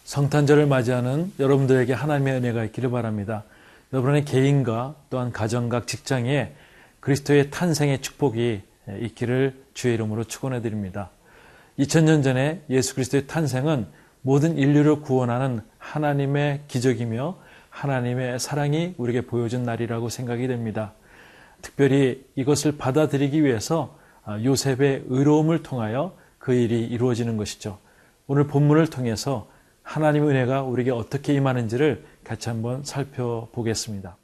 성탄절을 맞이하는 여러분들에게 하나님의 은혜가 있기를 바랍니다. 여러분의 개인과 또한 가정과 직장에 그리스도의 탄생의 축복이 있기를 주의 이름으로 축원해 드립니다. 2000년 전에 예수 그리스도의 탄생은 모든 인류를 구원하는 하나님의 기적이며 하나님의 사랑이 우리에게 보여준 날이라고 생각이 됩니다. 특별히 이것을 받아들이기 위해서 요셉의 의로움을 통하여 그 일이 이루어지는 것이죠. 오늘 본문을 통해서 하나님의 은혜가 우리에게 어떻게 임하는지를 같이 한번 살펴보겠습니다.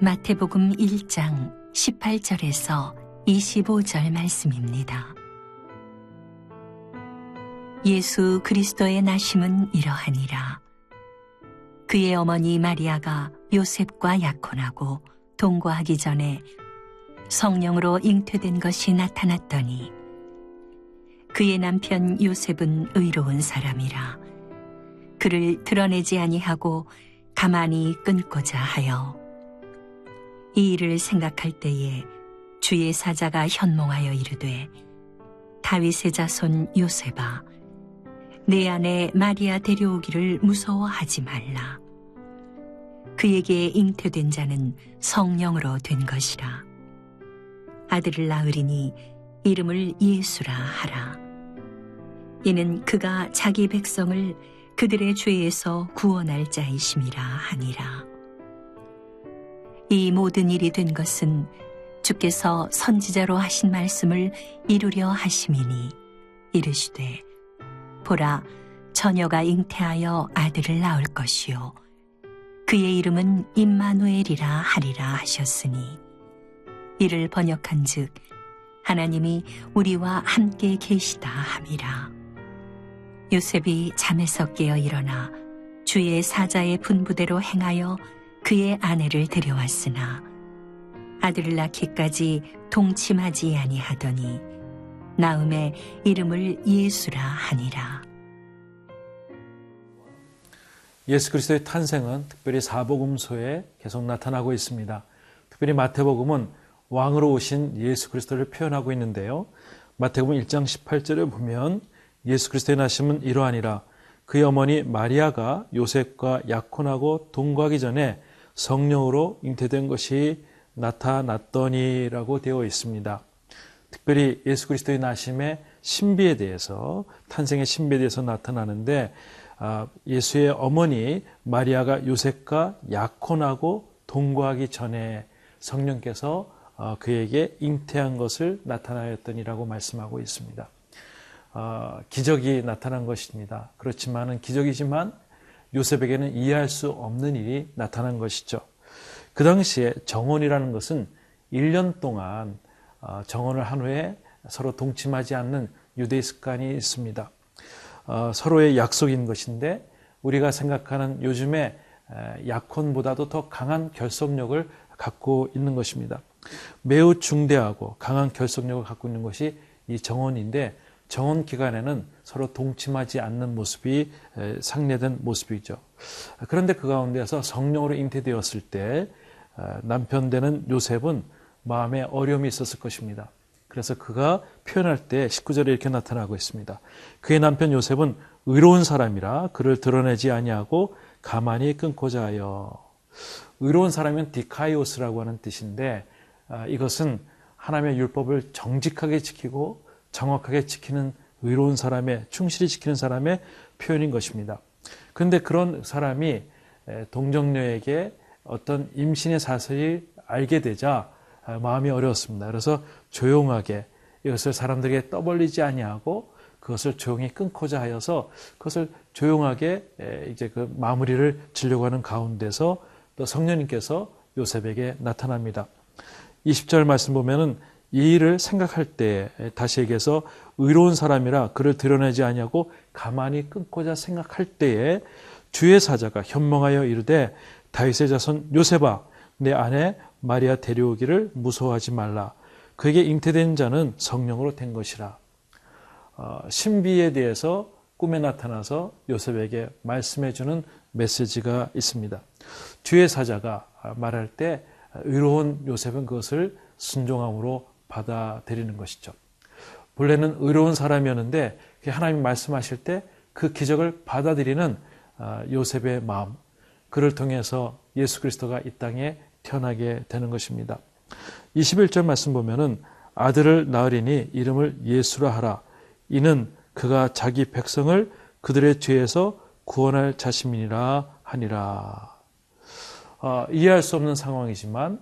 마태복음 1장 18절에서 25절 말씀입니다. 예수 그리스도의 나심은 이러하니라. 그의 어머니 마리아가 요셉과 약혼하고 동거하기 전에 성령으로 잉태된 것이 나타났더니 그의 남편 요셉은 의로운 사람이라 그를 드러내지 아니하고 가만히 끊고자 하여 이 일을 생각할 때에 주의 사자가 현몽하여 이르되 다윗의 자손 요셉아 내 아내 마리아 데려오기를 무서워하지 말라. 그에게 잉태된 자는 성령으로 된 것이라. 아들을 낳으리니 이름을 예수라 하라. 이는 그가 자기 백성을 그들의 죄에서 구원할 자이심이라 하니라. 이 모든 일이 된 것은 주께서 선지자로 하신 말씀을 이루려 하심이니 이르시되 보라 처녀가 잉태하여 아들을 낳을 것이요 그의 이름은 임마누엘이라 하리라 하셨으니 이를 번역한즉 하나님이 우리와 함께 계시다 함이라. 요셉이 잠에서 깨어 일어나 주의 사자의 분부대로 행하여 그의 아내를 데려왔으나 아들을 낳기까지 동침하지 아니하더니 나음에 이름을 예수라 하니라. 예수 그리스도의 탄생은 특별히 사복음서에 계속 나타나고 있습니다. 특별히 마태복음은 왕으로 오신 예수 그리스도를 표현하고 있는데요. 마태복음 1장 18절에 보면 예수 그리스도의 나심은 이러하니라. 그의 어머니 마리아가 요셉과 약혼하고 동거하기 전에 성령으로 잉태된 것이 나타났더니라고 되어 있습니다. 특별히 예수 그리스도의 나심의 신비에 대해서 탄생의 신비에 대해서 나타나는데 예수의 어머니 마리아가 요셉과 약혼하고 동거하기 전에 성령께서 그에게 잉태한 것을 나타나였더니라고 말씀하고 있습니다. 기적이 나타난 것입니다. 그렇지만은 기적이지만 요셉에게는 이해할 수 없는 일이 나타난 것이죠. 그 당시에 정혼이라는 것은 1년 동안 정혼을 한 후에 서로 동침하지 않는 유대의 습관이 있습니다. 서로의 약속인 것인데 우리가 생각하는 요즘에 약혼보다도 더 강한 결속력을 갖고 있는 것입니다. 매우 중대하고 강한 결속력을 갖고 있는 것이 이 정혼인데 정혼 기간에는 서로 동침하지 않는 모습이 상례된 모습이죠. 그런데 그 가운데서 성령으로 잉태되었을 때 남편 되는 요셉은 마음에 어려움이 있었을 것입니다. 그래서 그가 표현할 때 19절에 이렇게 나타나고 있습니다. 그의 남편 요셉은 의로운 사람이라 그를 드러내지 아니하고 가만히 끊고자 하여. 의로운 사람은 디카이오스라고 하는 뜻인데 이것은 하나님의 율법을 정직하게 지키고 정확하게 지키는 의로운 사람의, 충실히 지키는 사람의 표현인 것입니다. 그런데 그런 사람이 동정녀에게 어떤 임신의 사실을 알게 되자 마음이 어려웠습니다. 그래서 조용하게 이것을 사람들에게 떠벌리지 아니하고 그것을 조용히 끊고자 하여서 그것을 조용하게 이제 그 마무리를 지려고 하는 가운데서 또 성령님께서 요셉에게 나타납니다. 20절 말씀 보면은 이 일을 생각할 때 다시 얘기해서 의로운 사람이라 그를 드러내지 아니하고 가만히 끊고자 생각할 때에 주의 사자가 현몽하여 이르되 다윗의 자손 요셉아 내 아내 마리아 데려오기를 무서워하지 말라. 그에게 잉태된 자는 성령으로 된 것이라. 신비에 대해서 꿈에 나타나서 요셉에게 말씀해 주는 메시지가 있습니다. 주의 사자가 말할 때 의로운 요셉은 그것을 순종함으로 받아들이는 것이죠. 본래는 의로운 사람이었는데 하나님 말씀하실 때 그 기적을 받아들이는 요셉의 마음, 그를 통해서 예수 그리스도가 이 땅에 태어나게 되는 것입니다. 21절 말씀 보면은 아들을 낳으리니 이름을 예수라 하라. 이는 그가 자기 백성을 그들의 죄에서 구원할 자심이니라 하니라. 이해할 수 없는 상황이지만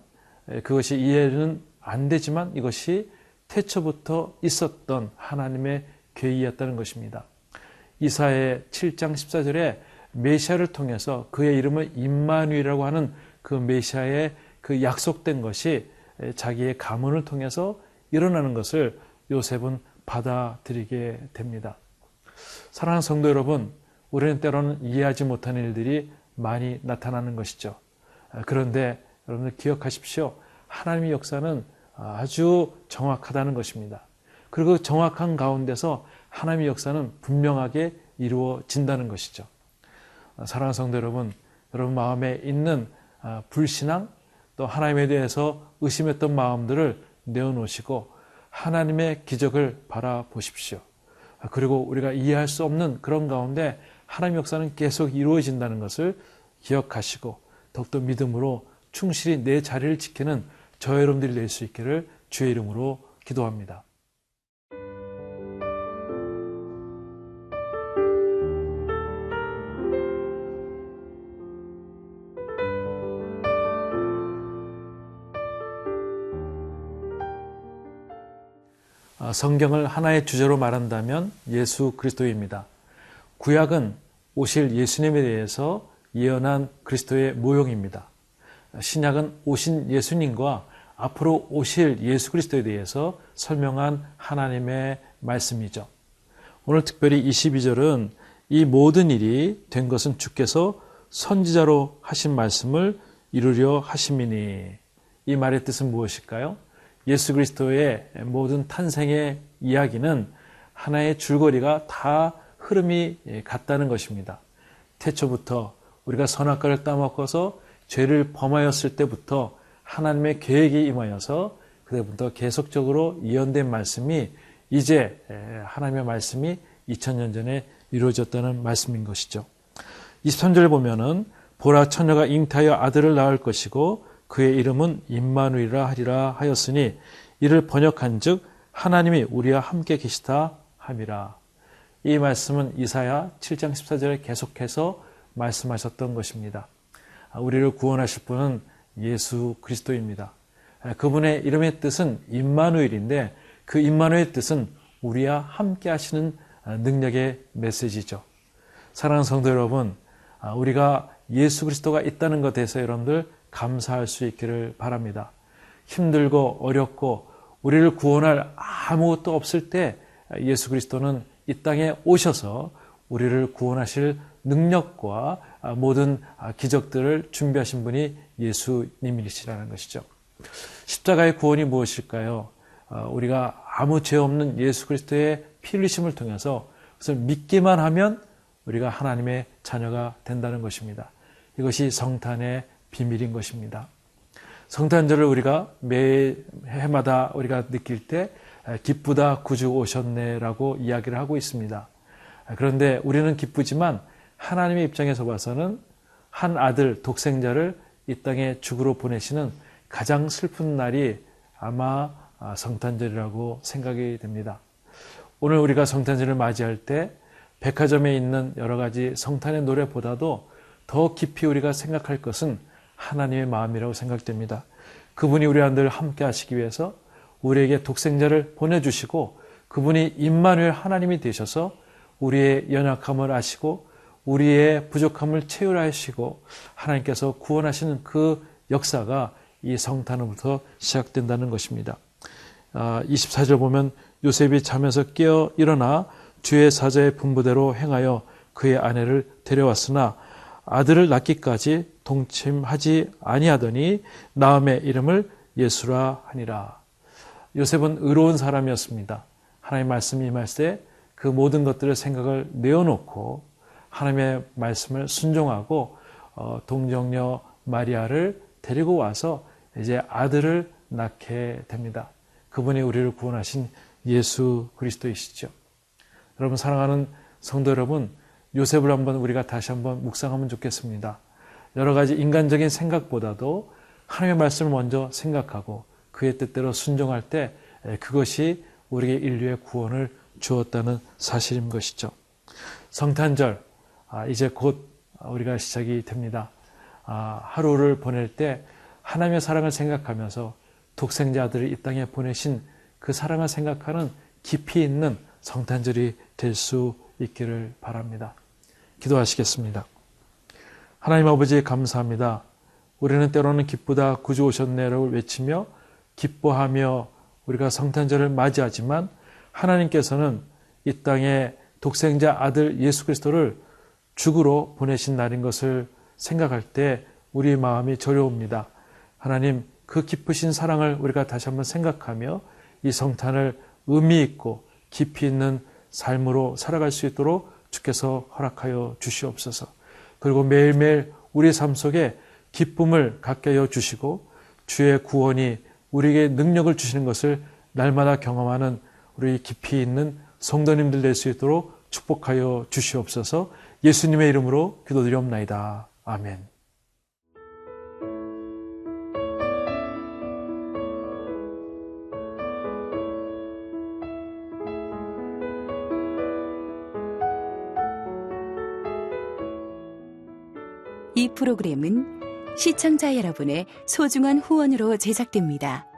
그것이 이해는 안 되지만 이것이 태초부터 있었던 하나님의 계획이었다는 것입니다. 이사야 7장 14절에 메시아를 통해서 그의 이름을 임마누엘이라고 하는 그 메시아의 그 약속된 것이 자기의 가문을 통해서 일어나는 것을 요셉은 받아들이게 됩니다. 사랑하는 성도 여러분, 우리는 때로는 이해하지 못하는 일들이 많이 나타나는 것이죠. 그런데 여러분들 기억하십시오. 하나님의 역사는 아주 정확하다는 것입니다. 그리고 정확한 가운데서 하나님의 역사는 분명하게 이루어진다는 것이죠. 사랑하는 성도 여러분, 여러분 마음에 있는 불신앙, 또 하나님에 대해서 의심했던 마음들을 내어놓으시고 하나님의 기적을 바라보십시오. 그리고 우리가 이해할 수 없는 그런 가운데 하나님의 역사는 계속 이루어진다는 것을 기억하시고 더욱더 믿음으로 충실히 내 자리를 지키는 저 여러분들이 될 수 있기를 주의 이름으로 기도합니다. 성경을 하나의 주제로 말한다면 예수 그리스도입니다. 구약은 오실 예수님에 대해서 예언한 그리스도의 모형입니다. 신약은 오신 예수님과 앞으로 오실 예수 그리스도에 대해서 설명한 하나님의 말씀이죠. 오늘 특별히 22절은 이 모든 일이 된 것은 주께서 선지자로 하신 말씀을 이루려 하심이니, 이 말의 뜻은 무엇일까요? 예수 그리스도의 모든 탄생의 이야기는 하나의 줄거리가 다 흐름이 같다는 것입니다. 태초부터 우리가 선악과를 따먹어서 죄를 범하였을 때부터 하나님의 계획이 임하여서 그때부터 계속적으로 예언된 말씀이 이제 하나님의 말씀이 2000년 전에 이루어졌다는 말씀인 것이죠. 23절 보면은 보라 처녀가 잉태하여 아들을 낳을 것이고 그의 이름은 임마누엘이라 하리라 하였으니 이를 번역한즉 하나님이 우리와 함께 계시다 함이라. 이 말씀은 이사야 7장 14절에 계속해서 말씀하셨던 것입니다. 우리를 구원하실 분은 예수 그리스도입니다. 그분의 이름의 뜻은 임마누엘인데 그 임마누엘의 뜻은 우리와 함께 하시는 능력의 메시지죠. 사랑하는 성도 여러분, 우리가 예수 그리스도가 있다는 것에 대해서 여러분들 감사할 수 있기를 바랍니다. 힘들고 어렵고 우리를 구원할 아무것도 없을 때 예수 그리스도는 이 땅에 오셔서 우리를 구원하실 능력과 모든 기적들을 준비하신 분이 예수님이시라는 것이죠. 십자가의 구원이 무엇일까요? 우리가 아무 죄 없는 예수 그리스도의 피 흘리심을 통해서 그것을 믿기만 하면 우리가 하나님의 자녀가 된다는 것입니다. 이것이 성탄의 비밀인 것입니다. 성탄절을 우리가 매 해마다 우리가 느낄 때 기쁘다 구주 오셨네라고 이야기를 하고 있습니다. 그런데 우리는 기쁘지만 하나님의 입장에서 봐서는 한 아들 독생자를 이 땅에 죽으러 보내시는 가장 슬픈 날이 아마 성탄절이라고 생각이 됩니다. 오늘 우리가 성탄절을 맞이할 때 백화점에 있는 여러 가지 성탄의 노래보다도 더 깊이 우리가 생각할 것은 하나님의 마음이라고 생각됩니다. 그분이 우리와 늘 함께 하시기 위해서 우리에게 독생자를 보내주시고 그분이 임마누엘 하나님이 되셔서 우리의 연약함을 아시고 우리의 부족함을 채울하시고 하나님께서 구원하시는 그 역사가 이 성탄으로부터 시작된다는 것입니다. 24절 보면 요셉이 잠에서 깨어 일어나 주의 사자의 분부대로 행하여 그의 아내를 데려왔으나 아들을 낳기까지 동침하지 아니하더니 낳음의 이름을 예수라 하니라. 요셉은 의로운 사람이었습니다. 하나님의 말씀이 임할 때 그 모든 것들의 생각을 내어놓고 하나님의 말씀을 순종하고 동정녀 마리아를 데리고 와서 이제 아들을 낳게 됩니다. 그분이 우리를 구원하신 예수 그리스도이시죠. 여러분, 사랑하는 성도 여러분, 요셉을 우리가 다시 한번 묵상하면 좋겠습니다. 여러 가지 인간적인 생각보다도 하나님의 말씀을 먼저 생각하고 그의 뜻대로 순종할 때 그것이 우리에게 인류의 구원을 주었다는 사실인 것이죠. 성탄절, 이제 곧 우리가 시작이 됩니다. 하루를 보낼 때 하나님의 사랑을 생각하면서 독생자 아들을 이 땅에 보내신 그 사랑을 생각하는 깊이 있는 성탄절이 될 수 있기를 바랍니다. 기도하시겠습니다. 하나님 아버지, 감사합니다. 우리는 때로는 기쁘다 구주 오셨네라고 외치며 기뻐하며 우리가 성탄절을 맞이하지만 하나님께서는 이 땅에 독생자 아들 예수 그리스도를 죽으러 보내신 날인 것을 생각할 때 우리의 마음이 저려옵니다. 하나님, 그 기쁘신 사랑을 우리가 다시 한번 생각하며 이 성탄을 의미 있고 깊이 있는 삶으로 살아갈 수 있도록 주께서 허락하여 주시옵소서. 그리고 매일매일 우리의 삶 속에 기쁨을 갖게 하여 주시고 주의 구원이 우리에게 능력을 주시는 것을 날마다 경험하는 우리 깊이 있는 성도님들 될 수 있도록 축복하여 주시옵소서. 예수님의 이름으로 기도드리옵나이다. 아멘. 이 프로그램은 시청자 여러분의 소중한 후원으로 제작됩니다.